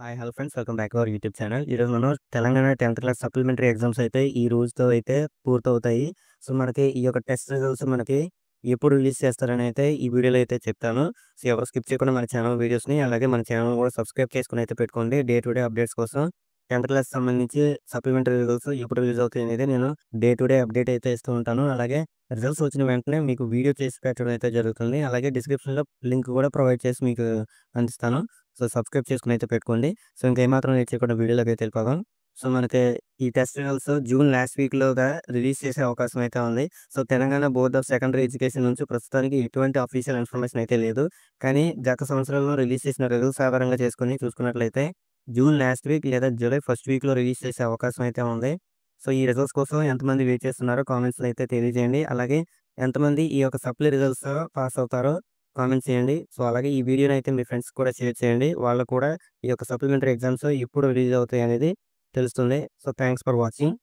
Hi hello friends welcome back to our YouTube channel. ఈరోజు మనం Telangana 10th class supplementary exams అయితే ఈ రోజుతో అయితే పూర్తవుతాయి. సో, మనకి ఈ యొక్క టెస్ట్ రిజల్ట్స్ మనకి ఎప్పుడు రిలీజ్ చేస్తారని అయితే ఈ వీడియోలో అయితే చెప్తాను. సో, ఎవరు స్కిప్ చేయకుండా మన ఛానల్ వీడియోస్‌ని అలాగే మన ఛానల్ కూడా సబ్స్క్రైబ్ చేసుకొని అయితే పెట్టుకోండి. డే టు డే అప్డేట్స్ కోసం 10th క్లాస్ సంబంధించి సప్లిమెంటరీ రిజల్ట్స్ ఎప్పుడు రిలీజ్ అవుతాయి అనేది నేను డే టు డే అప్డేట్ అయితే ఇస్తూ ఉంటాను. అలాగే రిజల్ట్స్ వచ్చిన వెంటనే మీకు వీడియో చేసి పెట్టడం అయితే జరుగుతుంది. అలాగే డిస్క్రిప్షన్‌లో లింక్ కూడా ప్రొవైడ్ చేసి మీకు అందిస్తాను. సో, సబ్స్క్రైబ్ చేసుకొని అయితే పెట్టుకోండి. సో, ఇంకేమాత్రం లేట్ చేయకుండా వీడియోలోకి అయితే వెళ్ళిపోదాం. సో, మనకి ఈ టెస్ట్ రిజల్ట్స్ జూన్ లాస్ట్ వీక్‌లోగా రిలీజ్ చేసే అవకాశం అయితే ఉంది. So, Telangana board of secondary education నుంచి ప్రస్తుతానికి ఎటువంటి అఫీషియల్ ఇన్ఫర్మేషన్ అయితే లేదు. కానీ గత సంవత్సరంలో రిలీజ్ చేసిన రిజల్ట్స్ ఆధారంగా చేసుకొని చూసుకున్నట్లయితే జూన్ లాస్ట్ వీక్ లేదా జూలై ఫస్ట్ వీక్‌లో రిలీజ్ చేసే అవకాశం అయితే ఉంది. సో, ఈ రిజల్ట్స్ కోసం ఎంతమంది వెయిట్ చేస్తున్నారో కామెంట్స్‌లో అయితే తెలియజేయండి. అలాగే ఎంతమంది ఈ యొక్క సప్లీ రిజల్ట్స్‌తో పాస్ అవుతారో కామెంట్ చేయండి. సో, అలాగే ఈ వీడియోనైతే మీ ఫ్రెండ్స్‌కి కూడా షేర్ చేయండి. వాళ్ళకి కూడా ఈ యొక్క సప్లిమెంటరీ ఎగ్జామ్స్ ఎప్పుడు రిలీజ్ అవుతాయి అనేది తెలుస్తుంది. So, thanks for watching.